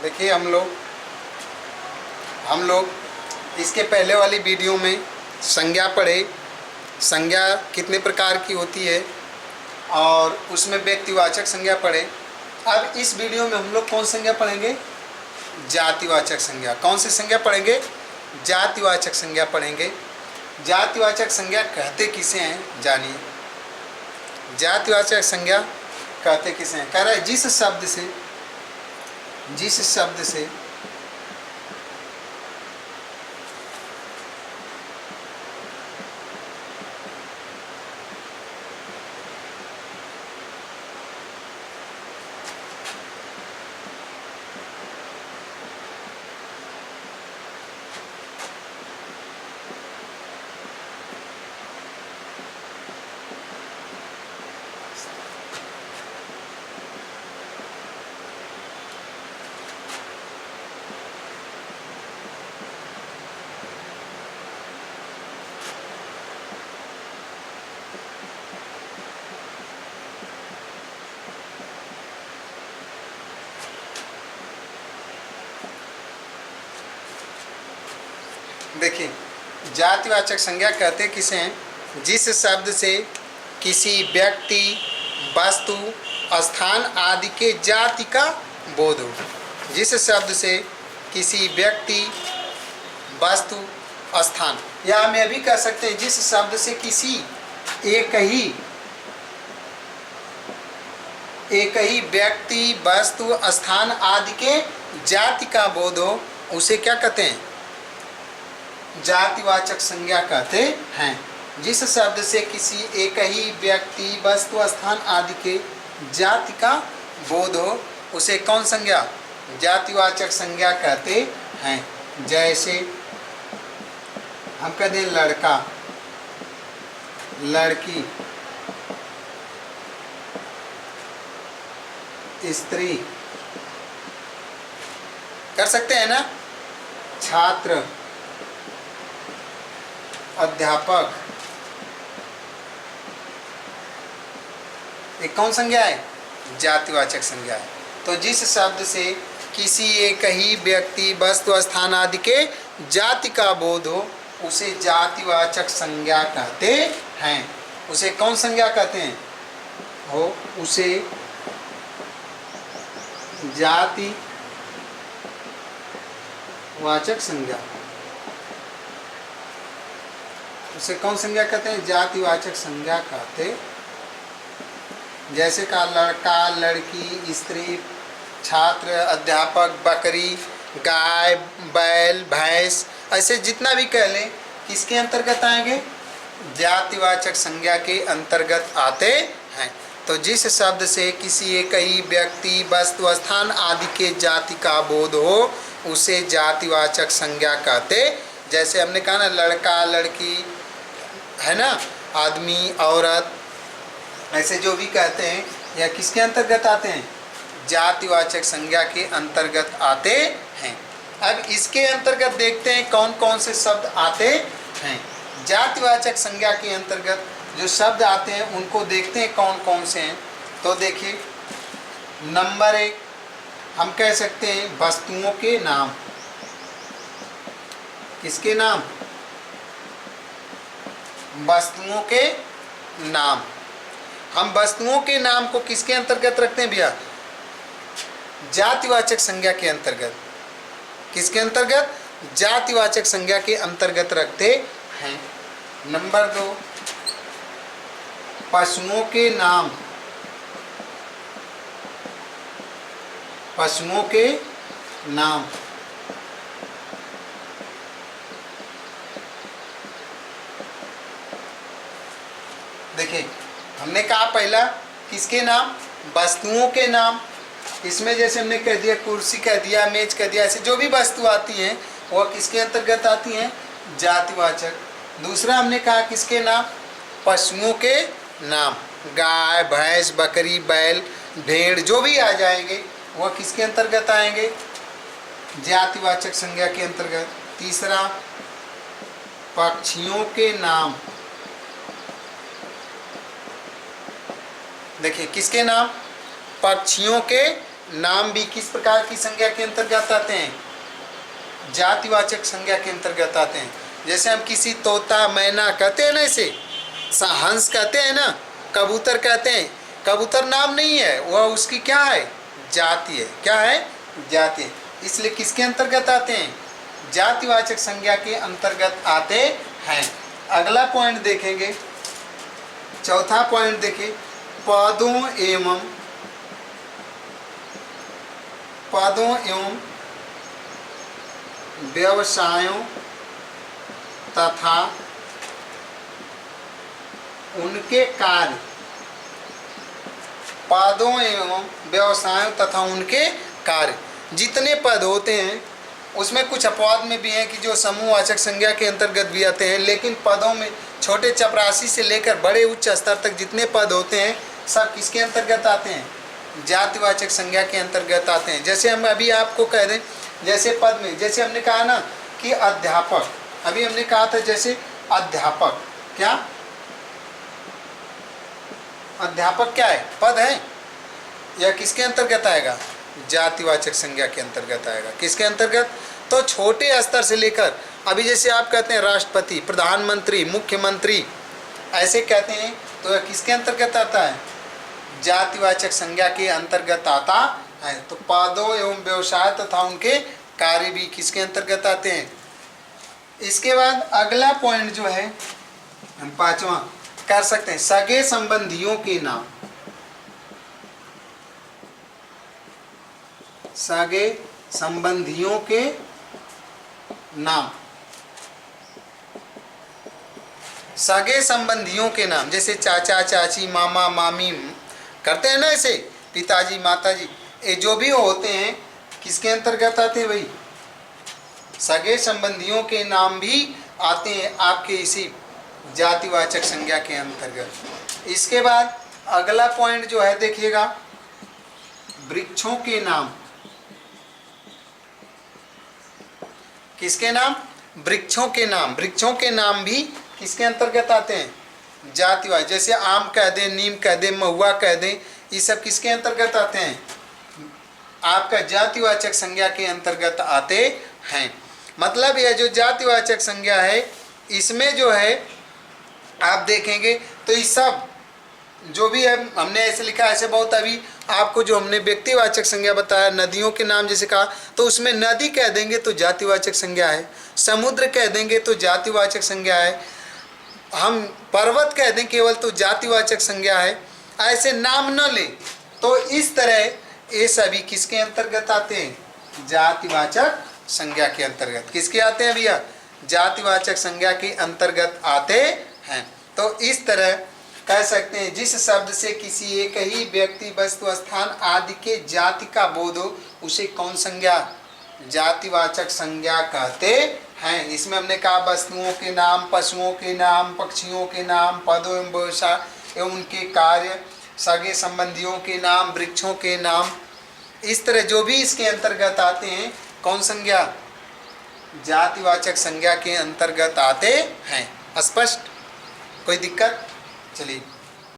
देखिए हम लोग इसके पहले वाली वीडियो में संज्ञा पढ़े, संज्ञा कितने प्रकार की होती है और उसमें व्यक्तिवाचक संज्ञा पढ़े। अब इस वीडियो में हम लोग कौन संज्ञा पढ़ेंगे? जातिवाचक संज्ञा। कौन सी संज्ञा पढ़ेंगे? जातिवाचक संज्ञा पढ़ेंगे। जातिवाचक संज्ञा कहते किसे हैं जानिए। जातिवाचक संज्ञा कहते किसे हैं? कह रहा है जिस शब्द से देखिए, जातिवाचक संज्ञा कहते किसे हैं? जिस शब्द से किसी व्यक्ति, वस्तु, स्थान आदि के जाति का बोध हो। जिस शब्द से किसी व्यक्ति, वस्तु, स्थान, या हम यह भी कह सकते हैं जिस शब्द से किसी एक ही व्यक्ति, वस्तु, स्थान आदि के जाति का बोध हो, उसे क्या कहते हैं? जातिवाचक संज्ञा कहते हैं। जिस शब्द से किसी एक ही व्यक्ति, वस्तु, स्थान आदि के जाति का बोध हो, उसे कौन संज्ञा? जातिवाचक संज्ञा कहते हैं। जैसे हम कहते हैं लड़का, लड़की, स्त्री, कर सकते हैं ना? छात्र, अध्यापक, एक कौन संज्ञा है? जातिवाचक संज्ञा है। तो जिस शब्द से किसी एक ही व्यक्ति, वस्तु, स्थान आदि के जाति का बोध हो, उसे जातिवाचक संज्ञा कहते हैं। उसे कौन संज्ञा कहते हैं? उसे जातिवाचक संज्ञा। उसे कौन संज्ञा कहते हैं? जातिवाचक संज्ञा कहते। जैसे का लड़का, लड़की, स्त्री, छात्र, अध्यापक, बकरी, गाय, बैल, भैंस, ऐसे जितना भी कह लें, किसके अंतर्गत आएंगे? जातिवाचक संज्ञा के अंतर्गत आते हैं। तो जिस शब्द से किसी एक ही व्यक्ति, वस्तु, स्थान आदि के जाति का बोध हो, उसे जातिवाचक संज्ञा कहते। जैसे हमने कहा ना, लड़का, लड़की, है ना, आदमी, औरत, ऐसे जो भी कहते हैं, यह किसके अंतर्गत आते हैं? जातिवाचक संज्ञा के अंतर्गत आते हैं। अब इसके अंतर्गत देखते हैं कौन कौन से शब्द आते हैं। जातिवाचक संज्ञा के अंतर्गत जो शब्द आते हैं उनको देखते हैं कौन कौन से हैं। तो देखिए, नंबर 1 हम कह सकते हैं वस्तुओं के नाम। किसके नाम? वस्तुओं के नाम। हम वस्तुओं के नाम को किसके अंतर्गत रखते हैं भैया? जातिवाचक संज्ञा के अंतर्गत। किसके अंतर्गत? जातिवाचक संज्ञा के अंतर्गत रखते हैं। नंबर 2 पशुओं के नाम। पशुओं के नाम। देखिए, हमने कहा पहला किसके नाम? वस्तुओं के नाम। इसमें जैसे हमने कह दिया कुर्सी कह दिया, मेज कह दिया, ऐसे जो भी वस्तु आती हैं वह किसके अंतर्गत आती हैं? जातिवाचक। दूसरा हमने कहा किसके नाम? पशुओं के नाम। गाय, भैंस, बकरी, बैल, भेड़, जो भी आ जाएंगे वह किसके अंतर्गत आएंगे? जातिवाचक संज्ञा के अंतर्गत। तीसरा पक्षियों के नाम। देखिए, किसके नाम? पक्षियों के नाम भी किस प्रकार की संज्ञा के अंतर्गत आते हैं? जातिवाचक संज्ञा के अंतर्गत आते हैं। जैसे हम किसी तोता मैना कहते हैं ना, इसे हंस कहते हैं ना, कबूतर कहते हैं। कबूतर नाम नहीं है, वह उसकी क्या है? जाति है। क्या है? जाति है। इसलिए किसके अंतर्गत आते हैं? जातिवाचक संज्ञा के अंतर्गत आते हैं। अगला पॉइंट देखेंगे, चौथा पॉइंट देखें, पदों एवं व्यवसायों तथा उनके कार्य। पदों एवं व्यवसायों तथा उनके कार्य। जितने पद होते हैं उसमें कुछ अपवाद में भी हैं कि जो समूहवाचक संज्ञा के अंतर्गत भी आते हैं, लेकिन पदों में छोटे चपरासी से लेकर बड़े उच्च स्तर तक जितने पद होते हैं सब किसके अंतर्गत आते हैं? जातिवाचक संज्ञा के अंतर्गत आते हैं। जैसे हम अभी आपको कह दें, जैसे पद में, जैसे हमने कहा ना कि अध्यापक, अभी हमने कहा था जैसे अध्यापक, क्या अध्यापक क्या है? पद है या किसके अंतर्गत आएगा? जातिवाचक संज्ञा के अंतर्गत आएगा। किसके अंतर्गत? तो छोटे स्तर से लेकर, अभी जैसे आप कहते हैं राष्ट्रपति, प्रधानमंत्री, मुख्यमंत्री, ऐसे कहते हैं, तो यह किसके अंतर्गत आता है? जातिवाचक संज्ञा के अंतर्गत आता है। तो पदों एवं व्यवसाय तथा उनके कार्य भी किसके अंतर्गत आते हैं? इसके बाद अगला पॉइंट जो है हम पांचवा कर सकते हैं, सगे संबंधियों के नाम। सगे संबंधियों के नाम। सगे संबंधियों के नाम, जैसे चाचा चाची, मामा मामी करते हैं ना, ऐसे पिताजी माताजी, ये जो भी होते हैं किसके अंतर्गत आते हैं भाई? सगे संबंधियों के नाम भी आते हैं आपके इसी जातिवाचक संज्ञा के अंतर्गत। इसके बाद अगला पॉइंट जो है देखिएगा, वृक्षों के नाम। किसके नाम? वृक्षों के नाम। वृक्षों के नाम भी किसके अंतर्गत आते हैं? जातिवाचक। जैसे आम कह दें, नीम कह दें, महुआ कह दें, ये सब किसके अंतर्गत आते हैं? आपका जातिवाचक संज्ञा के अंतर्गत आते हैं। मतलब यह जो जातिवाचक संज्ञा है, इसमें जो है आप देखेंगे तो ये सब जो भी है हमने ऐसे लिखा, ऐसे बहुत अभी आपको जो हमने व्यक्तिवाचक संज्ञा बताया, नदियों के नाम जैसे कहा, तो उसमें नदी कह देंगे तो जातिवाचक संज्ञा है, समुद्र कह देंगे तो जातिवाचक संज्ञा है, हम पर्वत कह दें केवल तो जातिवाचक संज्ञा है। ऐसे नाम न ले तो इस तरह ये सभी किसके अंतर्गत आते हैं? जातिवाचक संज्ञा के अंतर्गत। किसके आते हैं भैया? जातिवाचक संज्ञा के अंतर्गत आते हैं। तो इस तरह कह सकते हैं, जिस शब्द से किसी एक ही व्यक्ति, वस्तु, स्थान आदि के जाति का बोध हो उसे कौन संज्ञा? जातिवाचक संज्ञा कहते हैं। इसमें हमने कहा वस्तुओं के नाम, पशुओं के नाम, पक्षियों के नाम, पदों एवं व्यवसाय एवं उनके कार्य, सगे संबंधियों के नाम, वृक्षों के नाम, इस तरह जो भी इसके अंतर्गत आते हैं, कौन संज्ञा? जातिवाचक संज्ञा के अंतर्गत आते हैं। स्पष्ट? कोई दिक्कत? चलिए।